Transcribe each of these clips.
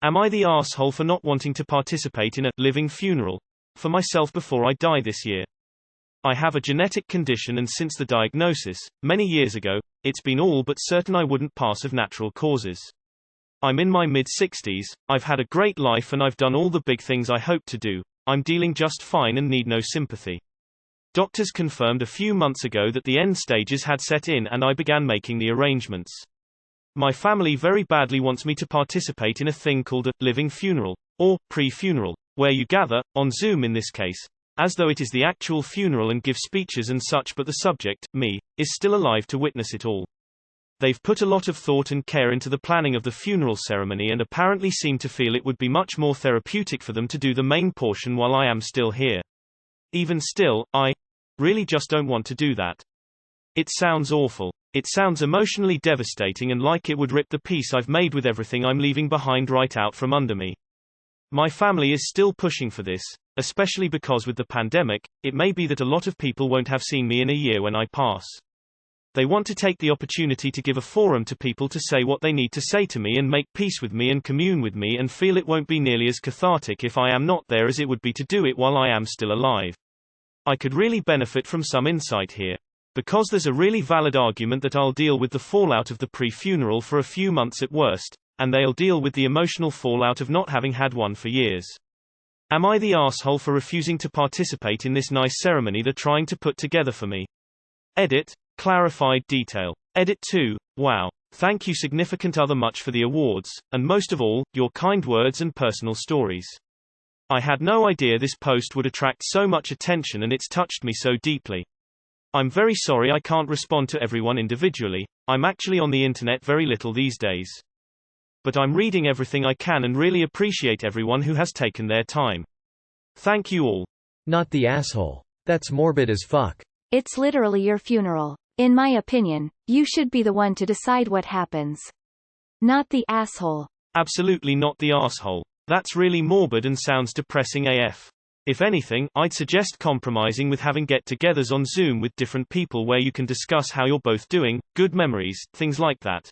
Am I the arsehole for not wanting to participate in a living funeral for myself before I die this year? I have a genetic condition, and since the diagnosis, many years ago, it's been all but certain I wouldn't pass of natural causes. I'm in my mid-60s, I've had a great life and I've done all the big things I hoped to do. I'm dealing just fine and need no sympathy. Doctors confirmed a few months ago that the end stages had set in, and I began making the arrangements. My family very badly wants me to participate in a thing called a living funeral, or pre-funeral, where you gather, on Zoom in this case, as though it is the actual funeral and give speeches and such, but the subject, me, is still alive to witness it all. They've put a lot of thought and care into the planning of the funeral ceremony and apparently seem to feel it would be much more therapeutic for them to do the main portion while I am still here. Even still, I really just don't want to do that. It sounds awful. It sounds emotionally devastating and like it would rip the peace I've made with everything I'm leaving behind right out from under me. My family is still pushing for this, especially because with the pandemic, it may be that a lot of people won't have seen me in a year when I pass. They want to take the opportunity to give a forum to people to say what they need to say to me and make peace with me and commune with me, and feel it won't be nearly as cathartic if I am not there as it would be to do it while I am still alive. I could really benefit from some insight here. Because there's a really valid argument that I'll deal with the fallout of the pre-funeral for a few months at worst, and they'll deal with the emotional fallout of not having had one for years. Am I the arsehole for refusing to participate in this nice ceremony they're trying to put together for me? Edit. Clarified detail. Edit 2. Wow. Thank you significant other much for the awards, and most of all, your kind words and personal stories. I had no idea this post would attract so much attention, and it's touched me so deeply. I'm very sorry I can't respond to everyone individually. I'm actually on the internet very little these days. But I'm reading everything I can and really appreciate everyone who has taken their time. Thank you all. Not the asshole. That's morbid as fuck. It's literally your funeral. In my opinion, you should be the one to decide what happens. Not the asshole. Absolutely not the arsehole. That's really morbid and sounds depressing AF. If anything, I'd suggest compromising with having get-togethers on Zoom with different people where you can discuss how you're both doing, good memories, things like that.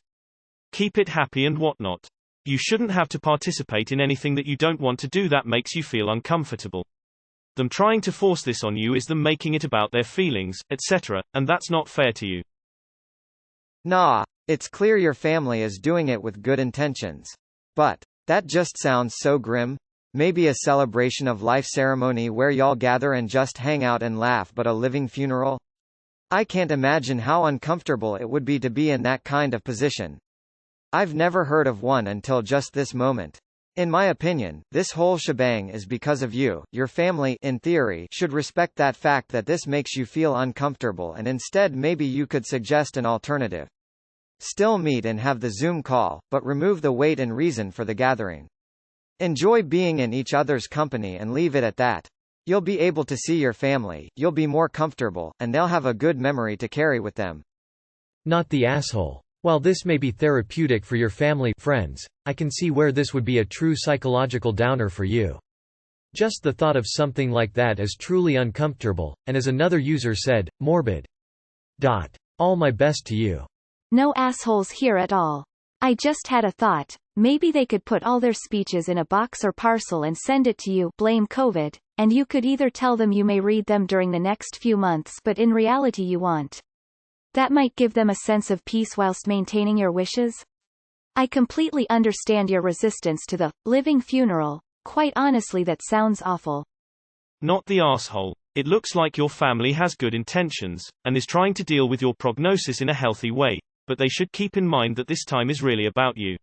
Keep it happy and whatnot. You shouldn't have to participate in anything that you don't want to do that makes you feel uncomfortable. Them trying to force this on you is them making it about their feelings, etc., and that's not fair to you. Nah, it's clear your family is doing it with good intentions. But that just sounds so grim. Maybe a celebration of life ceremony where y'all gather and just hang out and laugh, but a living funeral? I can't imagine how uncomfortable it would be to be in that kind of position. I've never heard of one until just this moment. In my opinion, this whole shebang is because of you. Your family, in theory, should respect that fact that this makes you feel uncomfortable, and instead maybe you could suggest an alternative. Still meet and have the Zoom call, but remove the weight and reason for the gathering. Enjoy being in each other's company and leave it at that. You'll be able to see your family, you'll be more comfortable, and they'll have a good memory to carry with them. Not the asshole. While this may be therapeutic for your family, friends, I can see where this would be a true psychological downer for you. Just the thought of something like that is truly uncomfortable, and as another user said, morbid. All my best to you. No assholes here at all. I just had a thought. Maybe they could put all their speeches in a box or parcel and send it to you, blame COVID, and you could either tell them you may read them during the next few months but in reality you won't. That might give them a sense of peace whilst maintaining your wishes. I completely understand your resistance to the living funeral. Quite honestly, that sounds awful. Not the arsehole. It looks like your family has good intentions, and is trying to deal with your prognosis in a healthy way, but they should keep in mind that this time is really about you.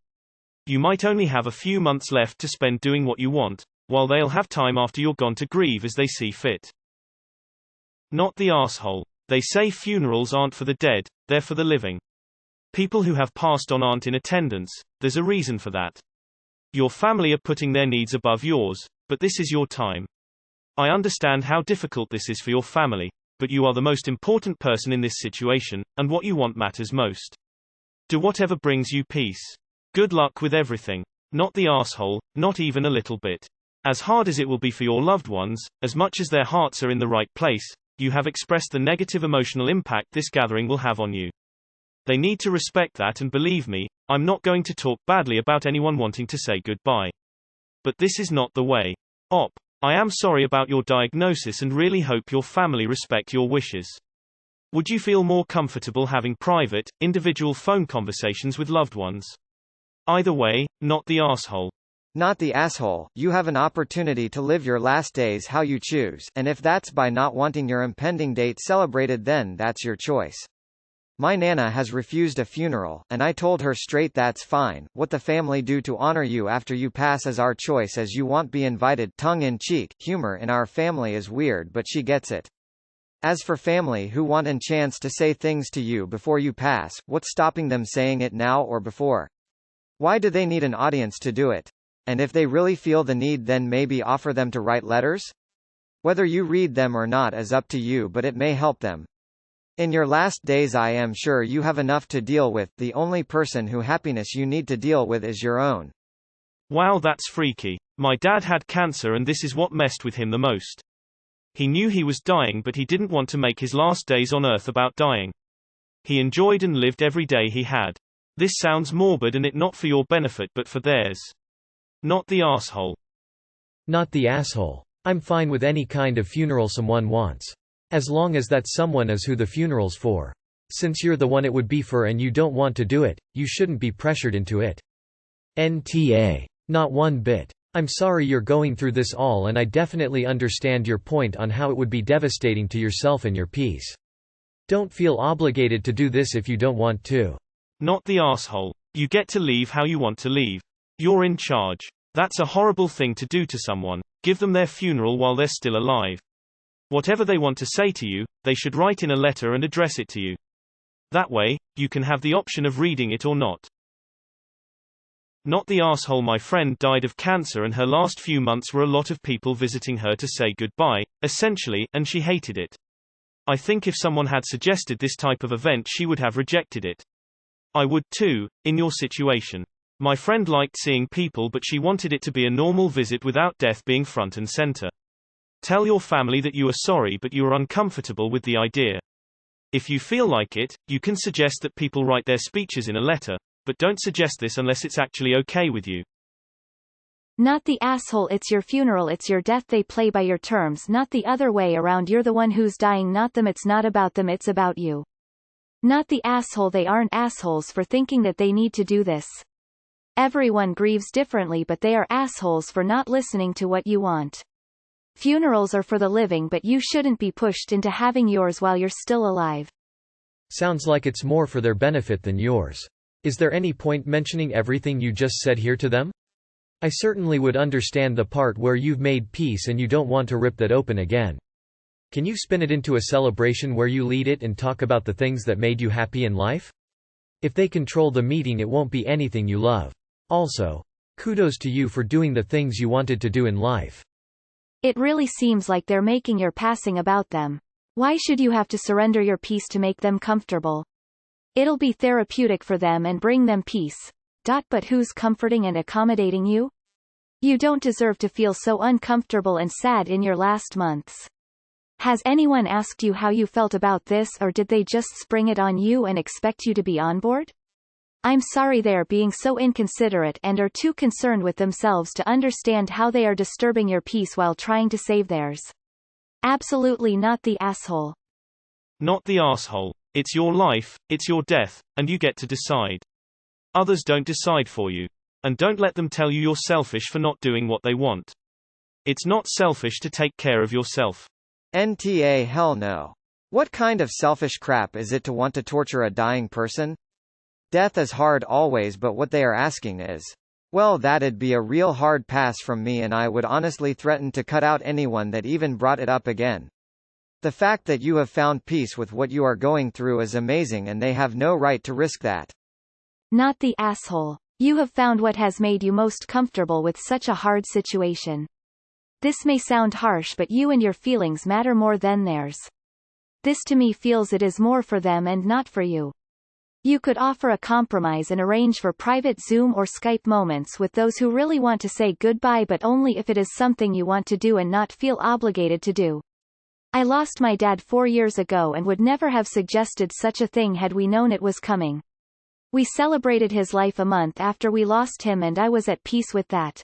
You might only have a few months left to spend doing what you want, while they'll have time after you're gone to grieve as they see fit. Not the arsehole. They say funerals aren't for the dead, they're for the living. People who have passed on aren't in attendance, there's a reason for that. Your family are putting their needs above yours, but this is your time. I understand how difficult this is for your family, but you are the most important person in this situation, and what you want matters most. Do whatever brings you peace. Good luck with everything. Not the arsehole, not even a little bit. As hard as it will be for your loved ones, as much as their hearts are in the right place, you have expressed the negative emotional impact this gathering will have on you. They need to respect that, and believe me, I'm not going to talk badly about anyone wanting to say goodbye. But this is not the way. Op. I am sorry about your diagnosis and really hope your family respect your wishes. Would you feel more comfortable having private, individual phone conversations with loved ones? Either way, not the asshole. Not the asshole. You have an opportunity to live your last days how you choose, and if that's by not wanting your impending date celebrated, then that's your choice. My Nana has refused a funeral, and I told her straight that's fine. What the family do to honor you after you pass is our choice, as you won't be invited. Tongue in cheek, humor in our family is weird, but she gets it. As for family who want a chance to say things to you before you pass, what's stopping them saying it now or before? Why do they need an audience to do it? And if they really feel the need, then maybe offer them to write letters? Whether you read them or not is up to you, but it may help them. In your last days I am sure you have enough to deal with. The only person who happiness you need to deal with is your own. Wow, that's freaky. My dad had cancer, and this is what messed with him the most. He knew he was dying, but he didn't want to make his last days on earth about dying. He enjoyed and lived every day he had. This sounds morbid, and it not for your benefit but for theirs. Not the asshole. Not the asshole. I'm fine with any kind of funeral someone wants. As long as that someone is who the funeral's for. Since you're the one it would be for and you don't want to do it, you shouldn't be pressured into it. NTA. Not one bit. I'm sorry you're going through this all, and I definitely understand your point on how it would be devastating to yourself and your peace. Don't feel obligated to do this if you don't want to. Not the asshole. You get to leave how you want to leave. You're in charge. That's a horrible thing to do to someone. Give them their funeral while they're still alive. Whatever they want to say to you, they should write in a letter and address it to you. That way, you can have the option of reading it or not. Not the asshole. My friend died of cancer, and her last few months were a lot of people visiting her to say goodbye, essentially, and she hated it. I think if someone had suggested this type of event, she would have rejected it. I would too, in your situation. My friend liked seeing people, but she wanted it to be a normal visit without death being front and center. Tell your family that you are sorry, but you are uncomfortable with the idea. If you feel like it, you can suggest that people write their speeches in a letter, but don't suggest this unless it's actually okay with you. Not the asshole. It's your funeral, it's your death. They play by your terms, not the other way around. You're the one who's dying, not them. It's not about them, it's about you. Not the asshole. They aren't assholes for thinking that they need to do this. Everyone grieves differently, but they are assholes for not listening to what you want. Funerals are for the living, but you shouldn't be pushed into having yours while you're still alive. Sounds like it's more for their benefit than yours. Is there any point mentioning everything you just said here to them? I certainly would understand the part where you've made peace and you don't want to rip that open again. Can you spin it into a celebration where you lead it and talk about the things that made you happy in life? If they control the meeting, it won't be anything you love. Also, kudos to you for doing the things you wanted to do in life. It really seems like they're making your passing about them. Why should you have to surrender your peace to make them comfortable? It'll be therapeutic for them and bring them peace. But who's comforting and accommodating you? You don't deserve to feel so uncomfortable and sad in your last months. Has anyone asked you how you felt about this, or did they just spring it on you and expect you to be on board? I'm sorry they are being so inconsiderate and are too concerned with themselves to understand how they are disturbing your peace while trying to save theirs. Absolutely not the asshole. Not the asshole. It's your life, it's your death, and you get to decide. Others don't decide for you. And don't let them tell you you're selfish for not doing what they want. It's not selfish to take care of yourself. NTA. Hell no. What kind of selfish crap is it to want to torture a dying person? Death is hard always, but what they are asking is, well, that'd be a real hard pass from me, and I would honestly threaten to cut out anyone that even brought it up again. The fact that you have found peace with what you are going through is amazing, and they have no right to risk that. Not the asshole. You have found what has made you most comfortable with such a hard situation. This may sound harsh, but you and your feelings matter more than theirs. This to me feels it is more for them and not for you. You could offer a compromise and arrange for private Zoom or Skype moments with those who really want to say goodbye, but only if it is something you want to do and not feel obligated to do. I lost my dad 4 years ago and would never have suggested such a thing had we known it was coming. We celebrated his life a month after we lost him and I was at peace with that.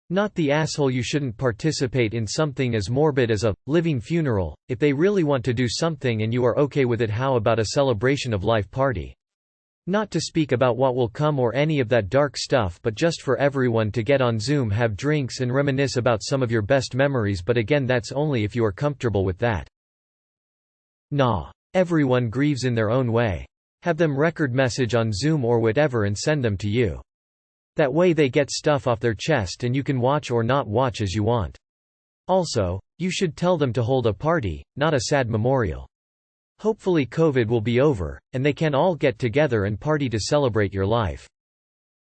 Not the asshole. You shouldn't participate in something as morbid as a living funeral. If they really want to do something and you are okay with it, how about a celebration of life party? Not to speak about what will come or any of that dark stuff, but just for everyone to get on Zoom, have drinks and reminisce about some of your best memories, but again that's only if you are comfortable with that. Nah. Everyone grieves in their own way. Have them record message on Zoom or whatever and send them to you. That way they get stuff off their chest and you can watch or not watch as you want. Also, you should tell them to hold a party, not a sad memorial. Hopefully COVID will be over, and they can all get together and party to celebrate your life.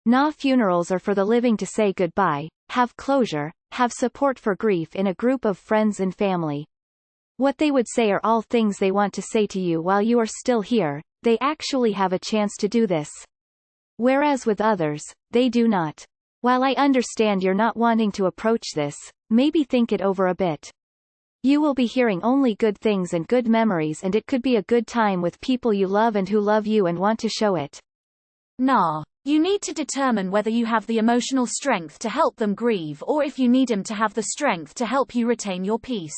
Nah, funerals are for the living to say goodbye, have closure, have support for grief in a group of friends and family. What they would say are all things they want to say to you while you are still here. They actually have a chance to do this. Whereas with others, they do not. While I understand you're not wanting to approach this, maybe think it over a bit. You will be hearing only good things and good memories, and it could be a good time with people you love and who love you and want to show it. Nah. You need to determine whether you have the emotional strength to help them grieve or if you need them to have the strength to help you retain your peace.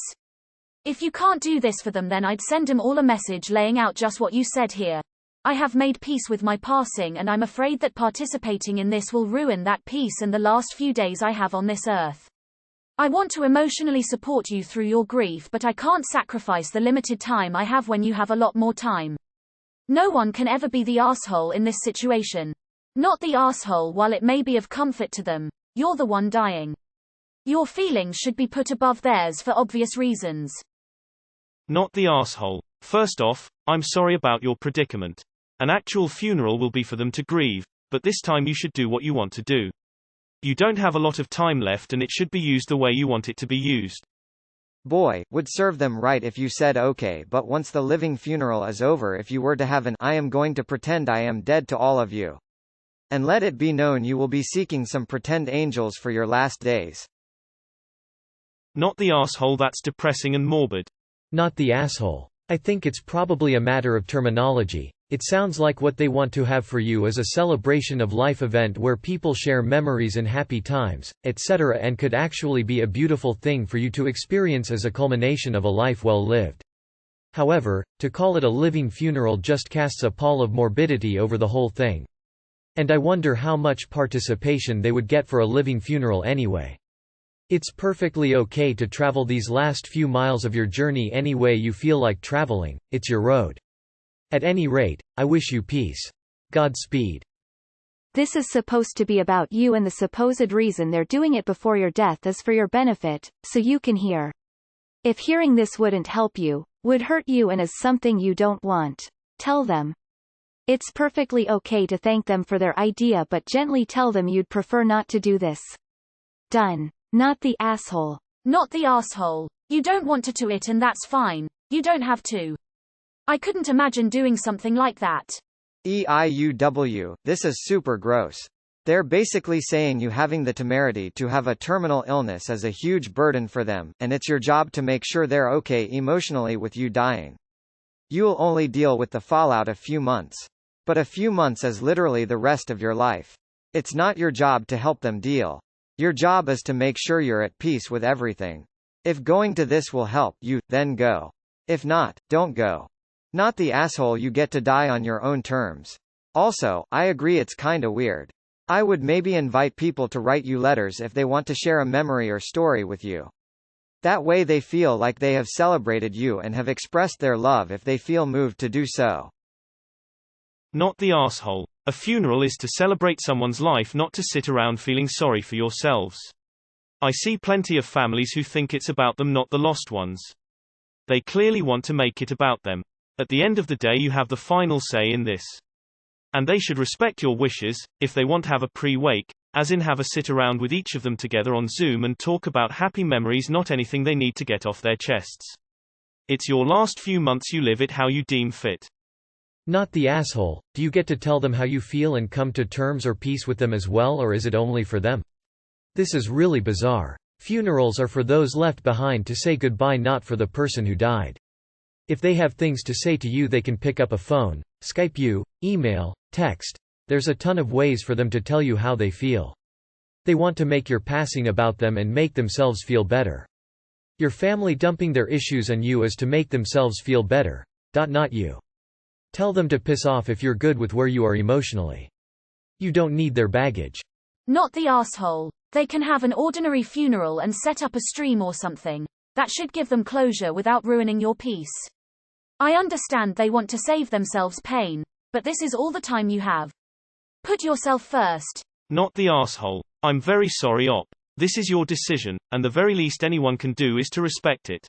If you can't do this for them, then I'd send them all a message laying out just what you said here. I have made peace with my passing and I'm afraid that participating in this will ruin that peace and the last few days I have on this earth. I want to emotionally support you through your grief, but I can't sacrifice the limited time I have when you have a lot more time. No one can ever be the asshole in this situation. Not the asshole. While it may be of comfort to them, you're the one dying. Your feelings should be put above theirs for obvious reasons. Not the asshole. First off, I'm sorry about your predicament. An actual funeral will be for them to grieve, but this time you should do what you want to do. You don't have a lot of time left and it should be used the way you want it to be used. Boy, would serve them right if you said okay, but once the living funeral is over, if you were to have an I am going to pretend I am dead to all of you. And let it be known you will be seeking some pretend angels for your last days. Not the asshole. That's depressing and morbid. Not the asshole. I think it's probably a matter of terminology. It sounds like what they want to have for you is a celebration of life event where people share memories and happy times, etc., and could actually be a beautiful thing for you to experience as a culmination of a life well lived. However, to call it a living funeral just casts a pall of morbidity over the whole thing. And I wonder how much participation they would get for a living funeral anyway. It's perfectly okay to travel these last few miles of your journey any way you feel like traveling, it's your road. At any rate, I wish you peace. Godspeed. This is supposed to be about you, and the supposed reason they're doing it before your death is for your benefit, so you can hear. If hearing this wouldn't help you, would hurt you and is something you don't want, tell them. It's perfectly okay to thank them for their idea, but gently tell them you'd prefer not to do this. Done. Not the asshole. Not the asshole. You don't want to do it and that's fine. You don't have to. I couldn't imagine doing something like that. EIUW, this is super gross. They're basically saying you having the temerity to have a terminal illness is a huge burden for them, and it's your job to make sure they're okay emotionally with you dying. You'll only deal with the fallout a few months. But a few months is literally the rest of your life. It's not your job to help them deal. Your job is to make sure you're at peace with everything. If going to this will help you, then go. If not, don't go. Not the asshole. You get to die on your own terms. Also, I agree it's kinda weird. I would maybe invite people to write you letters if they want to share a memory or story with you. That way they feel like they have celebrated you and have expressed their love if they feel moved to do so. Not the asshole. A funeral is to celebrate someone's life, not to sit around feeling sorry for yourselves. I see plenty of families who think it's about them, not the lost ones. They clearly want to make it about them. At the end of the day, you have the final say in this. And they should respect your wishes. If they want to have a pre-wake, as in have a sit around with each of them together on Zoom and talk about happy memories, not anything they need to get off their chests. It's your last few months, you live it how you deem fit. Not the asshole. Do you get to tell them how you feel and come to terms or peace with them as well, or is it only for them? This is really bizarre. Funerals are for those left behind to say goodbye, not for the person who died. If they have things to say to you, they can pick up a phone, Skype you, email, text. There's a ton of ways for them to tell you how they feel. They want to make your passing about them and make themselves feel better. Your family dumping their issues on you is to make themselves feel better. Not you. Tell them to piss off if you're good with where you are emotionally. You don't need their baggage. Not the asshole. They can have an ordinary funeral and set up a stream or something. That should give them closure without ruining your peace. I understand they want to save themselves pain, but this is all the time you have. Put yourself first. Not the asshole. I'm very sorry, Op. This is your decision, and the very least anyone can do is to respect it.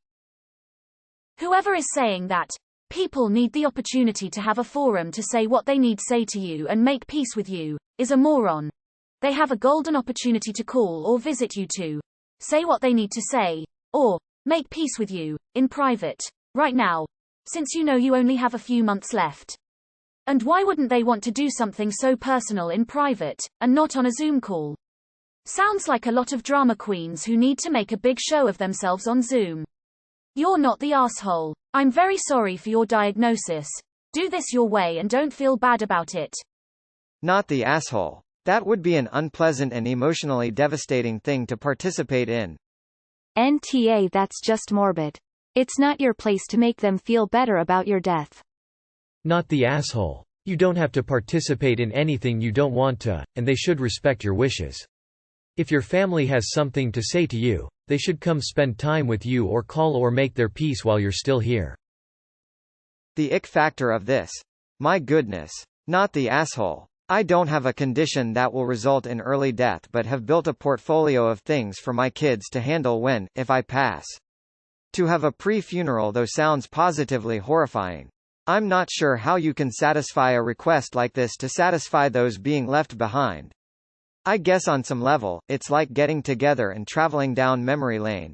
Whoever is saying that, people need the opportunity to have a forum to say what they need say to you and make peace with you, is a moron. They have a golden opportunity to call or visit you to say what they need to say, or make peace with you, in private, right now, since you know you only have a few months left. And why wouldn't they want to do something so personal in private, and not on a Zoom call? Sounds like a lot of drama queens who need to make a big show of themselves on Zoom. You're not the asshole. I'm very sorry for your diagnosis. Do this your way and don't feel bad about it. Not the asshole. That would be an unpleasant and emotionally devastating thing to participate in. NTA, that's just morbid. It's not your place to make them feel better about your death. Not the asshole. You don't have to participate in anything you don't want to, and they should respect your wishes. If your family has something to say to you, they should come spend time with you or call or make their peace while you're still here. The ick factor of this. My goodness. Not the asshole. I don't have a condition that will result in early death but have built a portfolio of things for my kids to handle when, if I pass. To have a pre-funeral though sounds positively horrifying. I'm not sure how you can satisfy a request like this to satisfy those being left behind. I guess on some level, it's like getting together and traveling down memory lane.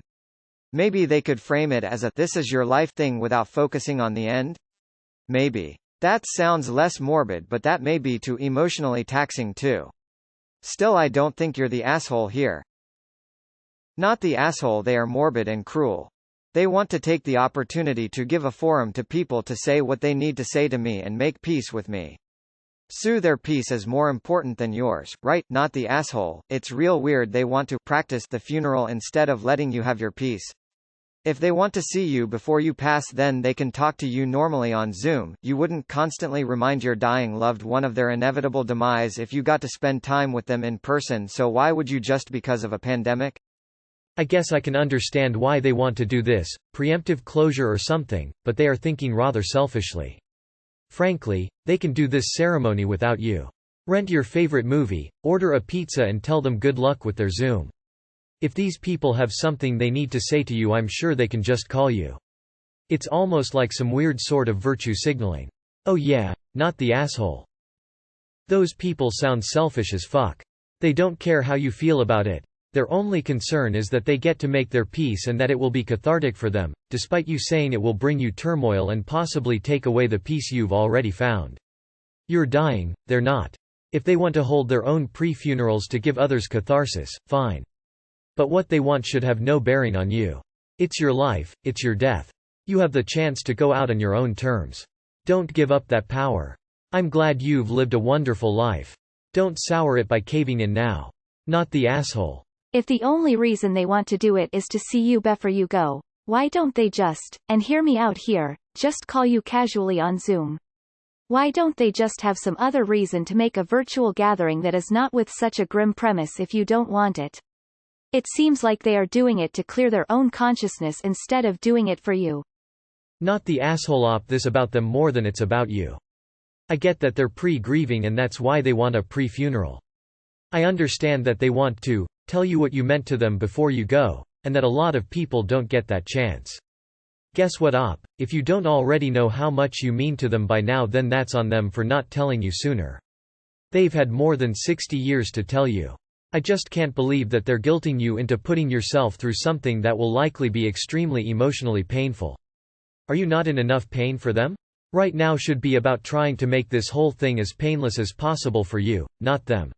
Maybe they could frame it as a "this is your life" thing without focusing on the end? Maybe. That sounds less morbid, but that may be too emotionally taxing too. Still, I don't think you're the asshole here. Not the asshole. They are morbid and cruel. They want to take the opportunity to give a forum to people to say what they need to say to me and make peace with me. Sue, their peace is more important than yours, right? Not the asshole. It's real weird they want to practice the funeral instead of letting you have your peace. If they want to see you before you pass, then they can talk to you normally on Zoom. You wouldn't constantly remind your dying loved one of their inevitable demise if you got to spend time with them in person, so why would you just because of a pandemic? I guess I can understand why they want to do this, preemptive closure or something, but they are thinking rather selfishly. Frankly, they can do this ceremony without you. Rent your favorite movie, order a pizza and tell them good luck with their Zoom. If these people have something they need to say to you, I'm sure they can just call you. It's almost like some weird sort of virtue signaling. Oh yeah, not the asshole. Those people sound selfish as fuck. They don't care how you feel about it. Their only concern is that they get to make their peace and that it will be cathartic for them, despite you saying it will bring you turmoil and possibly take away the peace you've already found. You're dying, they're not. If they want to hold their own pre-funerals to give others catharsis, fine. But what they want should have no bearing on you. It's your life, it's your death. You have the chance to go out on your own terms. Don't give up that power. I'm glad you've lived a wonderful life. Don't sour it by caving in now. Not the asshole. If the only reason they want to do it is to see you before you go, why don't they just, and hear me out here, just call you casually on Zoom? Why don't they just have some other reason to make a virtual gathering that is not with such a grim premise if you don't want it? It seems like they are doing it to clear their own consciousness instead of doing it for you. Not the asshole. Op this about them more than it's about you. I get that they're pre-grieving and that's why they want a pre-funeral. I understand that they want to tell you what you meant to them before you go, and that a lot of people don't get that chance. Guess what, Op? If you don't already know how much you mean to them by now, then that's on them for not telling you sooner. They've had more than 60 years to tell you. I just can't believe that they're guilting you into putting yourself through something that will likely be extremely emotionally painful. Are you not in enough pain for them? Right now should be about trying to make this whole thing as painless as possible for you, not them.